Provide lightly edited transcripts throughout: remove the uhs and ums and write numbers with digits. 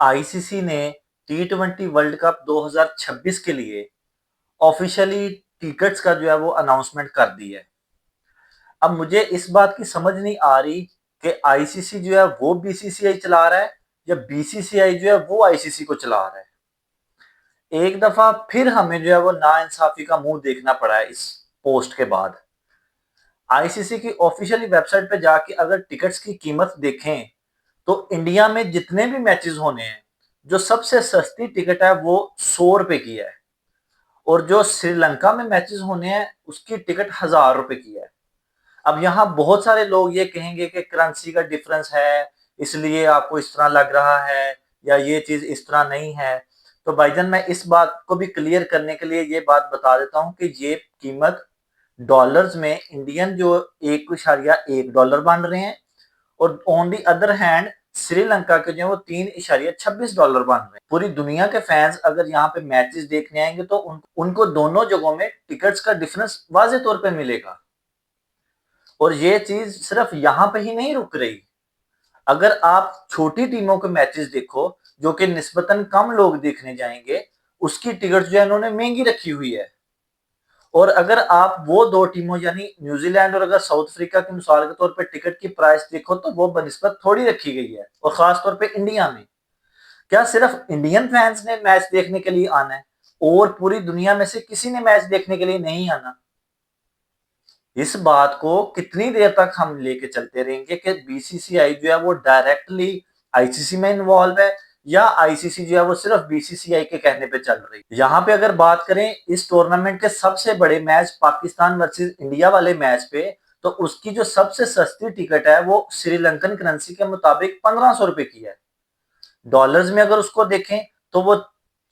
ICC ने टी20 world cup 2026 के लिए ऑफिशियली टिकट्स का जो है वो अनाउंसमेंट कर दी है। अब मुझे इस बात की समझ नहीं आ रही कि आईसीसी जो है वो बीसीसीआई चला रहा है या बीसीसीआई जो है वो आईसीसी को चला रहा है। एक दफा फिर हमें जो है वो नाइंसाफी का मुंह देखना पड़ा है इस पोस्ट के बाद। आईसीसी की ऑफिशियली वेबसाइट पे जाके अगर टिकट्स की कीमत देखें तो इंडिया में जितने भी मैचेस होने हैं, जो सबसे सस्ती टिकट है वो 100 रुपए की है, और जो श्रीलंका में मैचेस होने हैं उसकी टिकट 1000 रुपए की है। अब यहाँ बहुत सारे लोग ये कहेंगे कि करेंसी का डिफरेंस है, इसलिए आपको इस तरह लग रहा है, या ये चीज इस तरह नहीं है। तो भाईजान, मैं इस बात को भी क्लियर करने के लिए ये बात बता देता हूँ कि ये कीमत डॉलर्स में इंडियन जो 1.1 डॉलर बन रहे हैं, और on the other hand Sri Lanka के जो वो 3.26 डॉलर बन रहे हैं। पूरी दुनिया के फैंस अगर यहाँ पे मैचेस देखने आएंगे तो उनको दोनों जगहों में टिकट्स का डिफरेंस वाजे तौर पे मिलेगा। और ये चीज सिर्फ यहाँ पे ही नहीं रुक रही। अगर आप छोटी टीमों के मैचेस देखो जो कि निस्बतन कम लोग देखने जाएंगे, उसकी टिकट जो है इन्होंने महंगी रखी हुई है। और अगर आप वो दो टीमों यानी न्यूजीलैंड और अगर साउथ अफ्रीका की मिसाल के तौर पे टिकट की प्राइस देखो तो वो बनिस्बत थोड़ी रखी गई है, और खास तौर पे इंडिया में। क्या सिर्फ इंडियन फैंस ने मैच देखने के लिए आना है और पूरी दुनिया में से किसी ने मैच देखने के लिए नहीं आना? इस बात को कितनी देर तक हम लेके चलते रहेंगे कि बीसीसीआई जो है वो डायरेक्टली आईसीसी में इन्वॉल्व है, या आईसीसी जो है वो सिर्फ बीसीसीआई के कहने पे चल रही है? यहाँ पे अगर बात करें इस टूर्नामेंट के सबसे बड़े मैच पाकिस्तान वर्सेस इंडिया वाले मैच पे, तो उसकी जो सबसे सस्ती टिकट है वो श्रीलंकन करेंसी के मुताबिक 1500 रुपए की है। डॉलर्स में अगर उसको देखें तो वो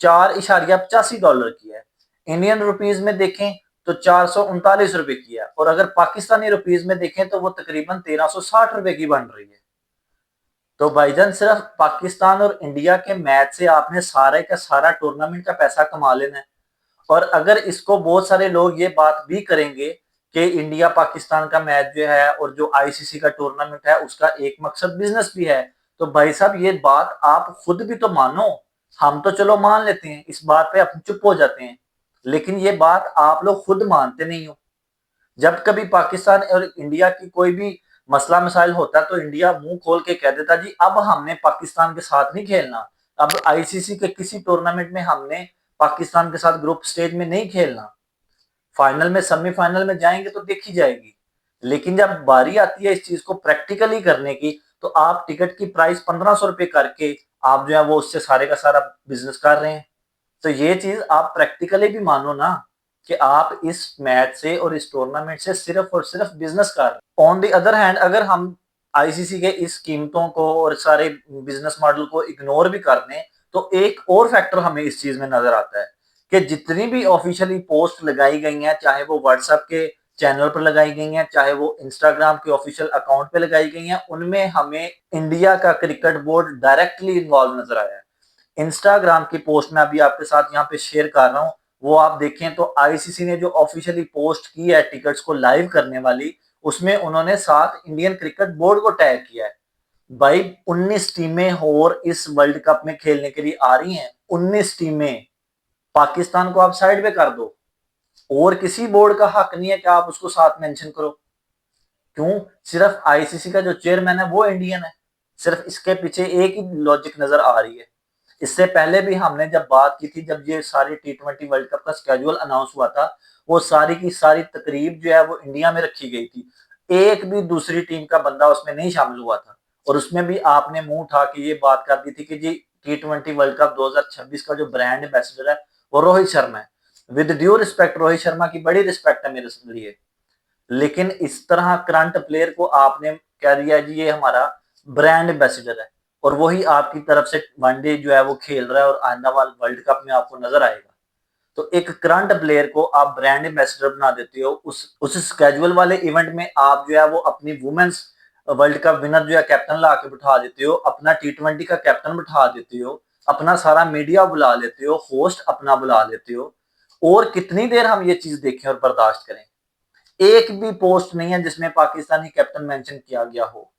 4.85 डॉलर की है। इंडियन रुपीज में देखें तो 439 रुपए की है, और अगर पाकिस्तानी रुपीज में देखें तो वो तकरीबन 1360 रुपए की बन रही है। तो भाईजान, सिर्फ पाकिस्तान और इंडिया के मैच से आपने सारे का सारा टूर्नामेंट का पैसा कमा लेना है। और अगर इसको बहुत सारे लोग ये बात भी करेंगे कि इंडिया पाकिस्तान का मैच जो है और जो आईसीसी का टूर्नामेंट है उसका एक मकसद बिजनेस भी है, तो भाई साहब ये बात आप खुद भी तो मानो। हम तो चलो मान लेते हैं, इस बात पे अपन चुप हो जाते हैं, लेकिन ये बात आप लोग खुद मानते नहीं हो। जब कभी पाकिस्तान और इंडिया की कोई भी मसला मसाइल होता है तो इंडिया मुंह खोल के कह देता जी अब हमने पाकिस्तान के साथ नहीं खेलना, अब आईसीसी के किसी टूर्नामेंट में हमने पाकिस्तान के साथ ग्रुप स्टेज में नहीं खेलना, फाइनल में सेमीफाइनल में जाएंगे तो देखी जाएगी। लेकिन जब बारी आती है इस चीज को प्रैक्टिकली करने की, तो आप टिकट की प्राइस 1500 रुपए करके आप जो है वो उससे सारे का सारा बिजनेस कर रहे हैं। तो ये चीज आप प्रैक्टिकली भी मानो ना कि आप इस मैच से और इस टूर्नामेंट से सिर्फ और सिर्फ बिजनेस कर रहे हैं। ऑन द अदर हैंड अगर हम आईसीसी के इस कीमतों को और सारे बिजनेस मॉडल को इग्नोर भी कर दें, तो एक और फैक्टर हमें इस चीज में नजर आता है कि जितनी भी ऑफिशियली पोस्ट लगाई गई हैं, चाहे वो व्हाट्सएप के चैनल पर लगाई गई हैं, चाहे वो इंस्टाग्राम के ऑफिशियल अकाउंट पे लगाई गई हैं, उनमें हमें इंडिया का क्रिकेट बोर्ड डायरेक्टली इन्वॉल्व नजर आया है। इंस्टाग्राम की पोस्ट में अभी आपके साथ यहाँ पे शेयर कर रहा हूँ, वो आप देखें तो आईसीसी ने जो ऑफिशियली पोस्ट की है टिकट्स को लाइव करने वाली, उसमें उन्होंने साथ इंडियन क्रिकेट बोर्ड को टैग किया है। भाई, 19 टीमें और इस वर्ल्ड कप में खेलने के लिए आ रही हैं, 19 टीमें। पाकिस्तान को आप साइड पे कर दो, और किसी बोर्ड का हक नहीं है कि आप उसको साथ मेंशन करो। क्यों? सिर्फ आईसीसी का जो चेयरमैन है वो इंडियन है। सिर्फ इसके पीछे एक ही लॉजिक नजर आ रही है। इससे पहले भी हमने जब बात की थी, जब ये सारी टी20 वर्ल्ड कप का स्केड्यूल अनाउंस हुआ था, वो सारी की सारी तकरीब जो है वो इंडिया में रखी गई थी। एक भी दूसरी टीम का बंदा उसमें नहीं शामिल हुआ था। और उसमें भी आपने मुंह उठा के ये बात कर दी थी कि जी टी20 वर्ल्ड कप 2026 का जो ब्रांड एम्बेसडर है वो रोहित शर्मा है। With due respect, Rohit Sharma की बड़ी रिस्पेक्ट है मेरे लिए, लेकिन इस तरह करंट प्लेयर को आपने कह दिया जी ये हमारा ब्रांड एम्बेसडर है, और वही आपकी तरफ से वनडे जो है वो खेल रहा है और आने वाले वर्ल्ड कप में आपको नजर आएगा। तो एक करंट प्लेयर को आप ब्रांड एम्बेसडर बना देते हो, उस स्केजुअल वाले इवेंट में आप जो है वो अपनी वुमेन्स वर्ल्ड कप विनर जो है कैप्टन ला के बिठा देते हो, अपना टी20 का कैप्टन बिठा देते हो, अपना सारा मीडिया बुला लेते हो, होस्ट अपना बुला लेते हो। और कितनी देर हम ये चीज देखें और बर्दाश्त करें? एक भी पोस्ट नहीं है जिसमें पाकिस्तानी कैप्टन मेंशन किया गया हो।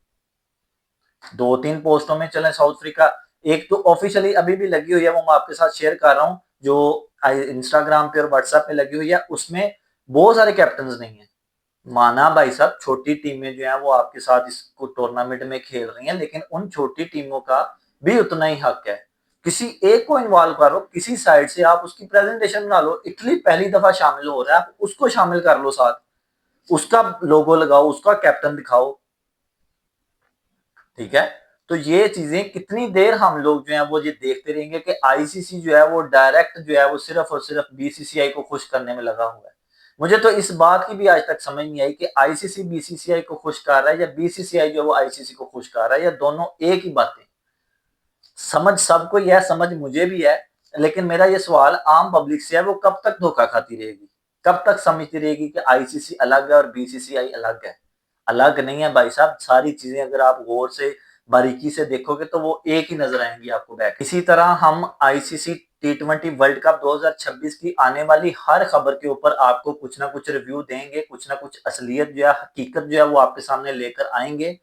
दो तीन पोस्टों में चले साउथ अफ्रीका एक तो ऑफिशियली अभी भी लगी हुई है, वो मैं आपके साथ शेयर कर रहा हूँ, जो इंस्टाग्राम पे और व्हाट्सएप पे लगी हुई है, उसमें बहुत सारे कैप्टन नहीं है। माना भाई साहब, छोटी टीमें जो है वो आपके साथ इसको टूर्नामेंट में खेल रही हैं, लेकिन उन छोटी टीमों का भी उतना ही हक है। किसी एक को इन्वॉल्व करो, किसी साइड से आप उसकी प्रेजेंटेशन बना लो। इटली पहली दफा शामिल हो रहा है, आप उसको शामिल कर लो साथ, उसका लोगो लगाओ, उसका कैप्टन दिखाओ। ठीक है, तो ये चीजें कितनी देर हम लोग जो है वो ये देखते रहेंगे कि आईसीसी जो है वो डायरेक्ट जो है वो सिर्फ और सिर्फ बीसीसीआई को खुश करने में लगा हुआ है। मुझे तो इस बात की भी आज तक समझ नहीं आई कि आईसीसी बीसीसीआई को खुश कर रहा है या बीसीसीआई जो है वो आईसीसी को खुश कर रहा है, या दोनों एक ही बातें। समझ सबको यह समझ मुझे भी है, लेकिन मेरा ये सवाल आम पब्लिक से है, वो कब तक धोखा खाती रहेगी, कब तक समझती रहेगी कि आईसीसी अलग है और बीसीसीआई अलग है। अलग नहीं है भाई साहब, सारी चीजें अगर आप गौर से बारीकी से देखोगे तो वो एक ही नजर आएंगी आपको बैक। इसी तरह हम आईसीसी टी20 वर्ल्ड कप 2026 की आने वाली हर खबर के ऊपर आपको कुछ ना कुछ रिव्यू देंगे, कुछ ना कुछ असलियत जो है, हकीकत जो है वो आपके सामने लेकर आएंगे।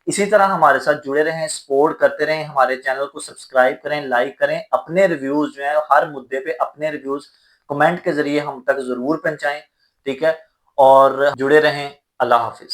इसी तरह हमारे साथ जुड़े रहें, सपोर्ट करते रहें, हमारे चैनल को सब्सक्राइब करें, लाइक करें, अपने रिव्यूज जो है हर मुद्दे पे अपने रिव्यूज कमेंट के जरिए हम तक जरूर पहुंचाएं। ठीक है, और जुड़े रहें। अल्लाह हाफिज।